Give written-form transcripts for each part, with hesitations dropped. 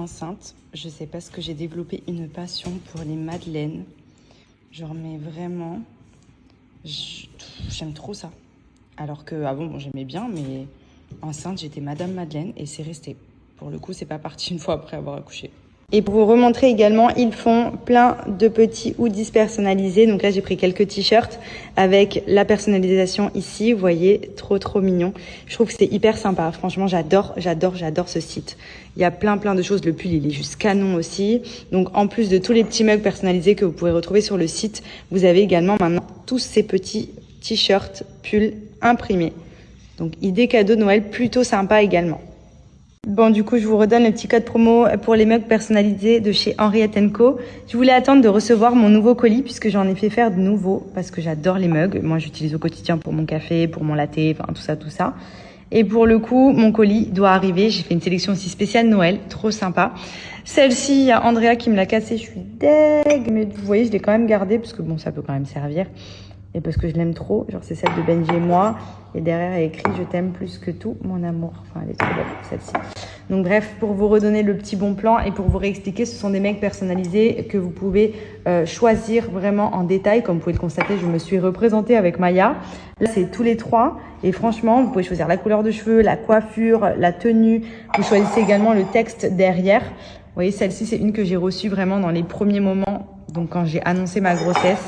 enceinte, je sais pas ce que j'ai développé une passion pour les madeleines. Genre, mais vraiment, j'aime trop ça. Alors que avant, bon, j'aimais bien, mais enceinte, j'étais Madame Madeleine et c'est resté. Pour le coup, c'est pas parti une fois après avoir accouché. Et pour vous remontrer également, ils font plein de petits hoodies personnalisés. Donc là, j'ai pris quelques t-shirts avec la personnalisation ici. Vous voyez, trop mignon. Je trouve que c'est hyper sympa. Franchement, j'adore ce site. Il y a plein de choses. Le pull, il est juste canon aussi. Donc en plus de tous les petits mugs personnalisés que vous pouvez retrouver sur le site, vous avez également maintenant tous ces petits t-shirts, pulls imprimés. Donc idée cadeau de Noël plutôt sympa également. Bon, du coup, je vous redonne le petit code promo pour les mugs personnalisés de chez Henriette & Co. Je voulais attendre de recevoir mon nouveau colis puisque j'en ai fait faire de nouveaux parce que j'adore les mugs. Moi, j'utilise au quotidien pour mon café, pour mon latte, enfin tout ça. Et pour le coup, mon colis doit arriver. J'ai fait une sélection aussi spéciale Noël, trop sympa. Celle-ci, il y a Andrea qui me l'a cassée, je suis deg, mais vous voyez, je l'ai quand même gardée parce que bon, ça peut quand même servir. Et parce que je l'aime trop, genre c'est celle de Benji et moi. Et derrière, il y a écrit « Je t'aime plus que tout, mon amour ». Enfin, elle est trop belle, celle-ci. Donc bref, pour vous redonner le petit bon plan et pour vous réexpliquer, ce sont des mecs personnalisés que vous pouvez choisir vraiment en détail. Comme vous pouvez le constater, je me suis représentée avec Maya. Là, c'est tous les trois. Et franchement, vous pouvez choisir la couleur de cheveux, la coiffure, la tenue. Vous choisissez également le texte derrière. Vous voyez, celle-ci, c'est une que j'ai reçue vraiment dans les premiers moments. Donc quand j'ai annoncé ma grossesse.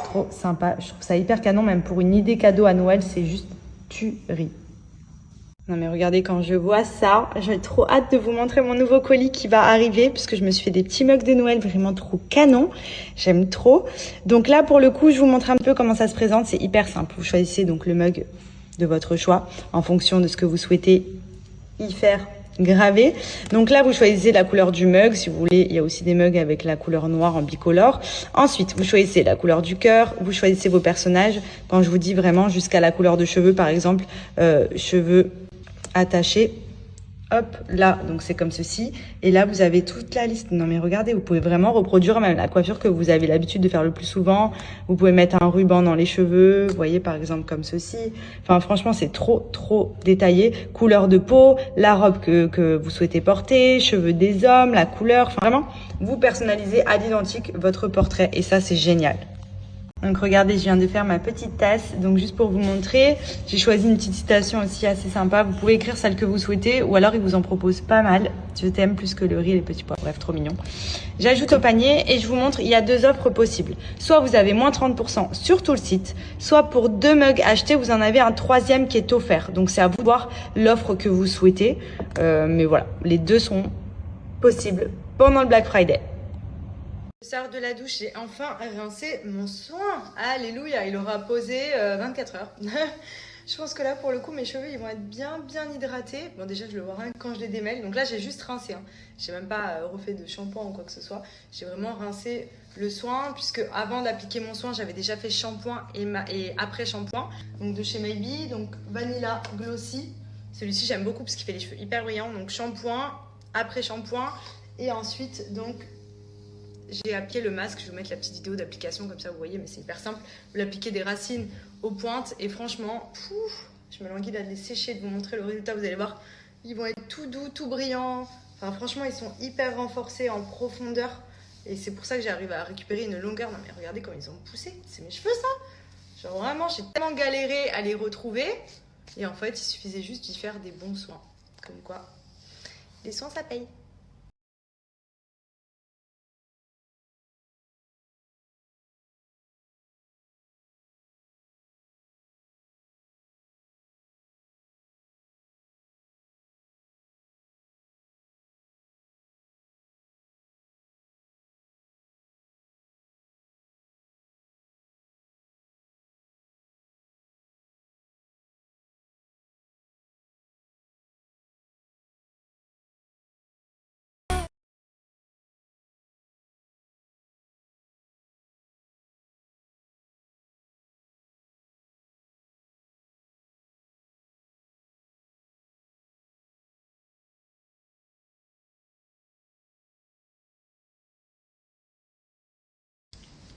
Trop sympa. Je trouve ça hyper canon, même pour une idée cadeau à Noël, c'est juste tuerie. Non mais regardez, quand je vois ça, j'ai trop hâte de vous montrer mon nouveau colis qui va arriver puisque je me suis fait des petits mugs de Noël vraiment trop canon. J'aime trop. Donc là, pour le coup, je vous montre un peu comment ça se présente. C'est hyper simple. Vous choisissez donc le mug de votre choix en fonction de ce que vous souhaitez y faire gravé. Donc là, vous choisissez la couleur du mug. Si vous voulez, il y a aussi des mugs avec la couleur noire en bicolore. Ensuite, vous choisissez la couleur du cœur. Vous choisissez vos personnages. Quand je vous dis vraiment jusqu'à la couleur de cheveux, par exemple, cheveux attachés. Hop, là, donc c'est comme ceci. Et là, vous avez toute la liste. Non mais regardez, vous pouvez vraiment reproduire même la coiffure que vous avez l'habitude de faire le plus souvent. Vous pouvez mettre un ruban dans les cheveux, vous voyez, par exemple comme ceci. Enfin, franchement, c'est trop détaillé. Couleur de peau, la robe que vous souhaitez porter, cheveux des hommes, la couleur. Enfin, vraiment, vous personnalisez à l'identique votre portrait. Et ça, c'est génial. Donc regardez, je viens de faire ma petite tasse. Donc juste pour vous montrer, j'ai choisi une petite citation aussi assez sympa. Vous pouvez écrire celle que vous souhaitez ou alors il vous en propose pas mal. Je t'aime plus que le riz et les petits pois. Bref, trop mignon. J'ajoute au panier et je vous montre, il y a deux offres possibles. Soit vous avez moins 30% sur tout le site, soit pour 2 mugs achetés, vous en avez un troisième qui est offert. Donc c'est à vous de voir l'offre que vous souhaitez. Mais voilà, les deux sont possibles pendant le Black Friday. Je sors de la douche, j'ai enfin rincé mon soin. Alléluia, il aura posé 24 heures. Je pense que là, pour le coup, mes cheveux, ils vont être bien hydratés. Bon, déjà, je le vois rien quand je les démêle. Donc là, j'ai juste rincé. Hein. J'ai même pas refait de shampoing ou quoi que ce soit. J'ai vraiment rincé le soin, puisque avant d'appliquer mon soin, j'avais déjà fait shampoing et après shampoing. Donc de chez Maybe, donc Vanilla Glossy. Celui-ci, j'aime beaucoup parce qu'il fait les cheveux hyper brillants. Donc shampoing, après shampoing. Et ensuite, donc... j'ai appliqué le masque, je vais vous mettre la petite vidéo d'application comme ça vous voyez, mais c'est hyper simple. Vous l'appliquez des racines aux pointes et franchement, je me languis là de les sécher, de vous montrer le résultat, vous allez voir, ils vont être tout doux, tout brillants. Enfin franchement, ils sont hyper renforcés en profondeur et c'est pour ça que j'arrive à récupérer une longueur. Non mais regardez comme ils ont poussé, c'est mes cheveux ça. Genre vraiment, j'ai tellement galéré à les retrouver et en fait, il suffisait juste d'y faire des bons soins. Comme quoi, les soins ça paye.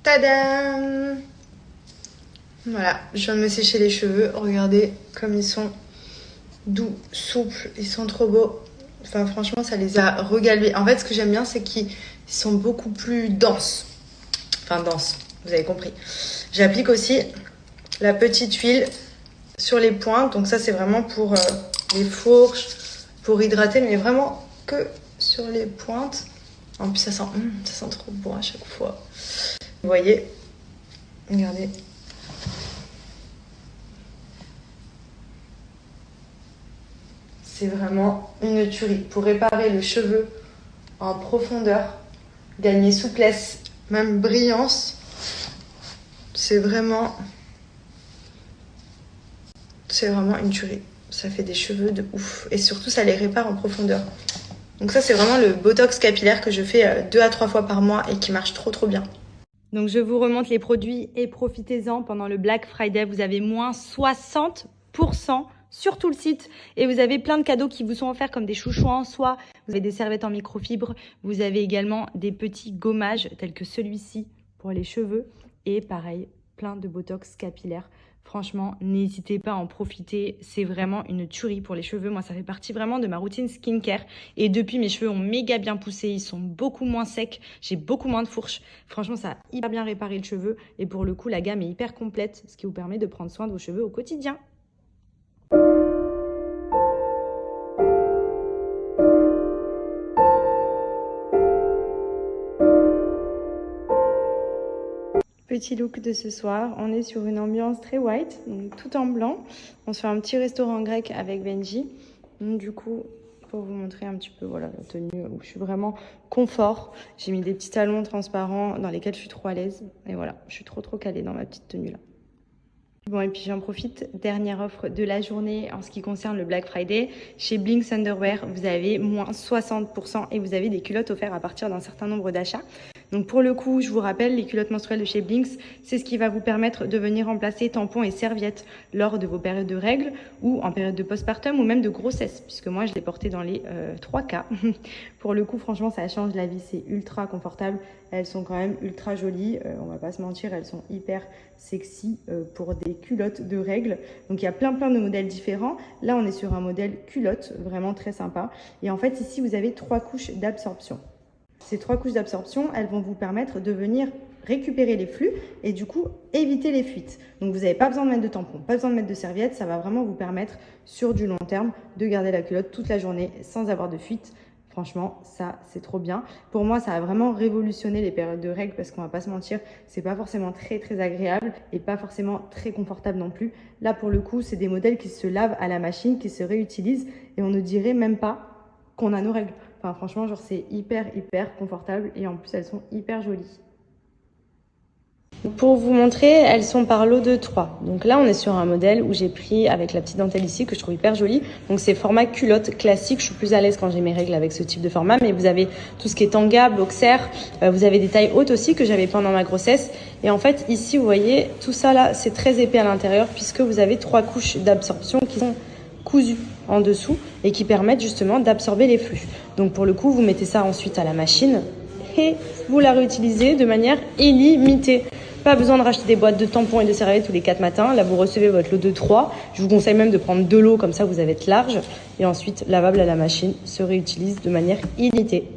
Tadam! Voilà, je viens de me sécher les cheveux. Regardez comme ils sont doux, souples. Ils sont trop beaux. Enfin, franchement, ça les a regalés. En fait, ce que j'aime bien, c'est qu'ils sont beaucoup plus denses. Enfin, denses, vous avez compris. J'applique aussi la petite huile sur les pointes. Donc ça, c'est vraiment pour les fourches, pour hydrater, mais vraiment que sur les pointes. En plus, ça sent trop bon à chaque fois. Vous voyez, regardez. C'est vraiment une tuerie. Pour réparer le cheveu en profondeur, gagner souplesse, même brillance, c'est vraiment une tuerie. Ça fait des cheveux de ouf. Et surtout, ça les répare en profondeur. Donc ça, c'est vraiment le Botox capillaire que je fais 2 à 3 fois par mois et qui marche trop bien. Donc je vous remonte les produits et profitez-en. Pendant le Black Friday, vous avez moins 60% sur tout le site et vous avez plein de cadeaux qui vous sont offerts comme des chouchous en soie. Vous avez des serviettes en microfibre. Vous avez également des petits gommages tels que celui-ci pour les cheveux et pareil, plein de Botox capillaire. Franchement, n'hésitez pas à en profiter. C'est vraiment une tuerie pour les cheveux. Moi, ça fait partie vraiment de ma routine skincare. Et depuis, mes cheveux ont méga bien poussé. Ils sont beaucoup moins secs. J'ai beaucoup moins de fourches. Franchement, ça a hyper bien réparé le cheveu. Et pour le coup, la gamme est hyper complète, ce qui vous permet de prendre soin de vos cheveux au quotidien. Petit look de ce soir, on est sur une ambiance très white, donc tout en blanc. On se fait un petit restaurant grec avec Benji. Donc du coup, pour vous montrer un petit peu voilà, la tenue où je suis vraiment confort. J'ai mis des petits talons transparents dans lesquels je suis trop à l'aise. Et voilà, je suis trop calée dans ma petite tenue là. Bon, et puis j'en profite, dernière offre de la journée en ce qui concerne le Black Friday. Chez Blinks Underwear, vous avez moins 60% et vous avez des culottes offertes à partir d'un certain nombre d'achats. Donc pour le coup, je vous rappelle, les culottes menstruelles de chez Blinks, c'est ce qui va vous permettre de venir remplacer tampons et serviettes lors de vos périodes de règles ou en période de postpartum ou même de grossesse, puisque moi je l'ai porté dans les 3 cas. Pour le coup, franchement, ça change la vie, c'est ultra confortable. Elles sont quand même ultra jolies, on va pas se mentir, elles sont hyper sexy pour des culottes de règles. Donc il y a plein de modèles différents. Là, on est sur un modèle culotte, vraiment très sympa. Et en fait, ici, vous avez 3 couches d'absorption. Ces 3 couches d'absorption, elles vont vous permettre de venir récupérer les flux et du coup éviter les fuites. Donc vous n'avez pas besoin de mettre de tampon, pas besoin de mettre de serviette, ça va vraiment vous permettre sur du long terme de garder la culotte toute la journée sans avoir de fuite. Franchement, ça c'est trop bien. Pour moi, ça a vraiment révolutionné les périodes de règles parce qu'on va pas se mentir, c'est pas forcément très agréable et pas forcément très confortable non plus. Là pour le coup, c'est des modèles qui se lavent à la machine, qui se réutilisent et on ne dirait même pas qu'on a nos règles. Enfin, franchement, genre, c'est hyper confortable et en plus, elles sont hyper jolies. Pour vous montrer, elles sont par lot de 3. Donc là, on est sur un modèle où j'ai pris avec la petite dentelle ici que je trouve hyper jolie. Donc c'est format culotte classique. Je suis plus à l'aise quand j'ai mes règles avec ce type de format. Mais vous avez tout ce qui est tanga, boxer. Vous avez des tailles hautes aussi que j'avais pendant ma grossesse. Et en fait, ici, vous voyez, tout ça là, c'est très épais à l'intérieur puisque vous avez 3 couches d'absorption qui sont cousues en dessous et qui permettent justement d'absorber les flux. Donc pour le coup, vous mettez ça ensuite à la machine et vous la réutilisez de manière illimitée. Pas besoin de racheter des boîtes de tampons et de serviettes tous les 4 matins. Là, vous recevez votre lot de 3. Je vous conseille même de prendre 2 lots, comme ça vous avez large. Et ensuite, lavable à la machine, se réutilise de manière illimitée.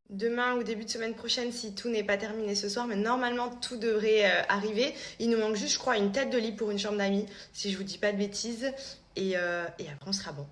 Demain ou début de semaine prochaine, si tout n'est pas terminé ce soir, mais normalement tout devrait arriver. Il nous manque juste, je crois, une tête de lit pour une chambre d'amis, si je vous dis pas de bêtises. Et après, on sera bon.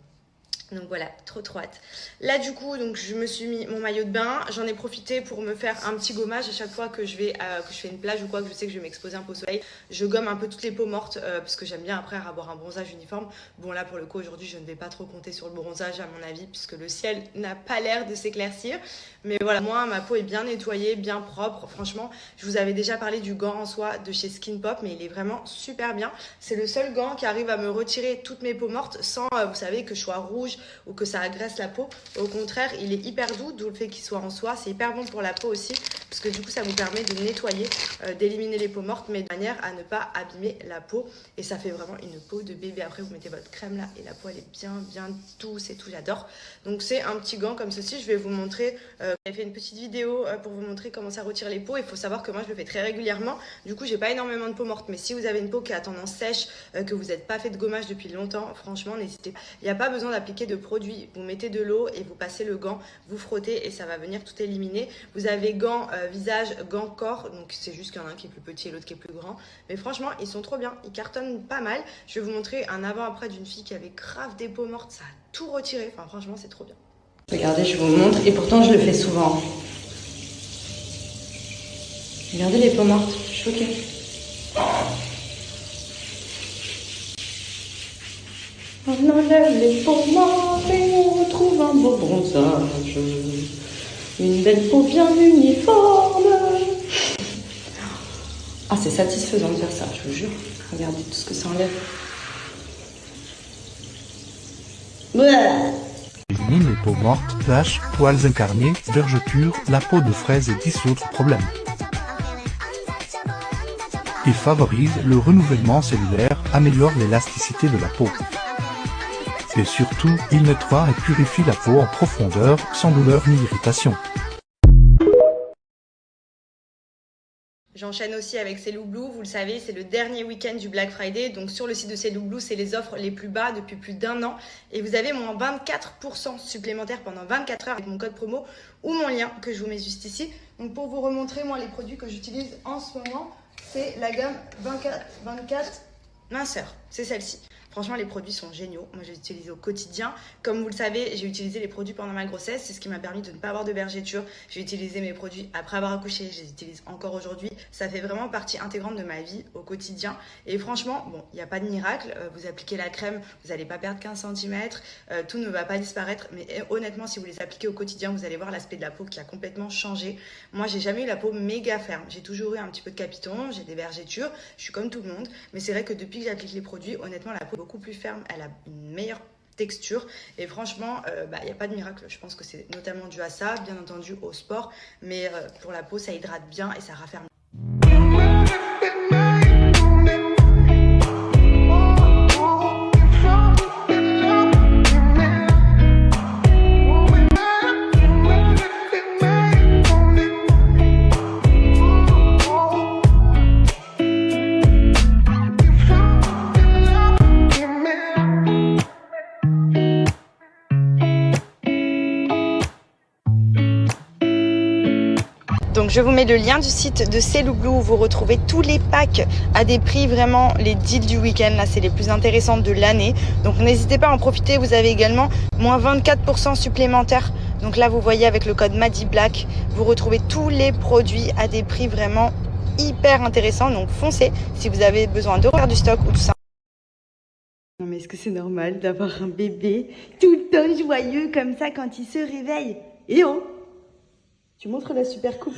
Donc voilà, trop hâte. Là du coup, donc je me suis mis mon maillot de bain. J'en ai profité pour me faire un petit gommage à chaque fois que je fais une plage ou quoi, que je sais que je vais m'exposer un peu au soleil. Je gomme un peu toutes les peaux mortes parce que j'aime bien après avoir un bronzage uniforme. Bon là pour le coup aujourd'hui je ne vais pas trop compter sur le bronzage à mon avis puisque le ciel n'a pas l'air de s'éclaircir. Mais voilà, moi ma peau est bien nettoyée, bien propre. Franchement, je vous avais déjà parlé du gant en soie de chez Skin Pop, mais il est vraiment super bien. C'est le seul gant qui arrive à me retirer toutes mes peaux mortes sans, vous savez, que je sois rouge ou que ça agresse la peau. Au contraire, il est hyper doux, d'où le fait qu'il soit en soie. C'est hyper bon pour la peau aussi, parce que du coup, ça vous permet de nettoyer, d'éliminer les peaux mortes, mais de manière à ne pas abîmer la peau. Et ça fait vraiment une peau de bébé. Après, vous mettez votre crème là, et la peau, elle est bien douce et tout, j'adore. Donc, c'est un petit gant comme ceci. Je vais vous montrer, j'ai fait une petite vidéo pour vous montrer comment ça retire les peaux. Il faut savoir que moi, je le fais très régulièrement. Du coup, j'ai pas énormément de peau morte, mais si vous avez une peau qui a tendance sèche, que vous n'êtes pas fait de gommage depuis longtemps, franchement, n'hésitez pas. Il n'y a pas besoin d'appliquer de produit, vous mettez de l'eau et vous passez le gant, vous frottez et ça va venir tout éliminer. Vous avez gants visage, gants corps, donc c'est juste qu'il y en a un qui est plus petit et l'autre qui est plus grand. Mais franchement, ils sont trop bien, ils cartonnent pas mal. Je vais vous montrer un avant-après d'une fille qui avait grave des peaux mortes, ça a tout retiré. Enfin franchement, c'est trop bien. Regardez, je vous montre et pourtant je le fais souvent. Regardez les peaux mortes, je suis choquée. On enlève les peaux mortes et on retrouve un beau bronzage. Une belle peau bien uniforme. Ah, c'est satisfaisant de faire ça, je vous jure. Regardez tout ce que ça enlève. Élimine les peaux mortes, taches, poils incarnés, vergetures, la peau de fraise et 10 autres problèmes. Il favorise le renouvellement cellulaire, améliore l'élasticité de la peau. Et surtout, il nettoie et purifie la peau en profondeur, sans douleur ni irritation. J'enchaîne aussi avec Cellu Blue, vous le savez, c'est le dernier week-end du Black Friday. Donc sur le site de Cellu Blue, c'est les offres les plus bas depuis plus d'1 an. Et vous avez moins 24% supplémentaire pendant 24 heures avec mon code promo ou mon lien que je vous mets juste ici. Donc pour vous remontrer, moi, les produits que j'utilise en ce moment, c'est la gamme 24 minceur, c'est celle-ci. Franchement, les produits sont géniaux. Moi, je les utilise au quotidien. Comme vous le savez, j'ai utilisé les produits pendant ma grossesse. C'est ce qui m'a permis de ne pas avoir de vergeture. J'ai utilisé mes produits après avoir accouché. Je les utilise encore aujourd'hui. Ça fait vraiment partie intégrante de ma vie au quotidien. Et franchement, bon, il n'y a pas de miracle. Vous appliquez la crème, vous n'allez pas perdre 15 cm. Tout ne va pas disparaître. Mais honnêtement, si vous les appliquez au quotidien, vous allez voir l'aspect de la peau qui a complètement changé. Moi, j'ai jamais eu la peau méga ferme. J'ai toujours eu un petit peu de capiton. J'ai des vergetures. Je suis comme tout le monde. Mais c'est vrai que depuis que j'applique les produits, honnêtement, la peau est beaucoup plus ferme, elle a une meilleure texture et franchement il n'y a pas de miracle. Je pense que c'est notamment dû à ça, bien entendu au sport, mais pour la peau ça hydrate bien et ça raffermit. Donc je vous mets le lien du site de Cellu Blue où vous retrouvez tous les packs à des prix vraiment les deals du week-end. Là c'est les plus intéressants de l'année. Donc n'hésitez pas à en profiter. Vous avez également moins 24% supplémentaires. Donc là vous voyez avec le code MADIBLACK, vous retrouvez tous les produits à des prix vraiment hyper intéressants. Donc foncez si vous avez besoin de refaire du stock ou tout ça. Non mais est-ce que c'est normal d'avoir un bébé tout le temps joyeux comme ça quand il se réveille? Et oh, tu montres la super coupe.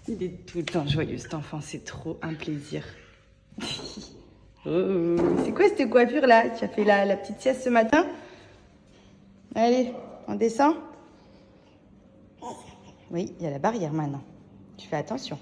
Il est tout le temps joyeux cet enfant, c'est trop un plaisir. Oh, c'est quoi cette coiffure là? Tu as fait la petite sieste ce matin? Allez, on descend? Oui, il y a la barrière maintenant. Tu fais attention.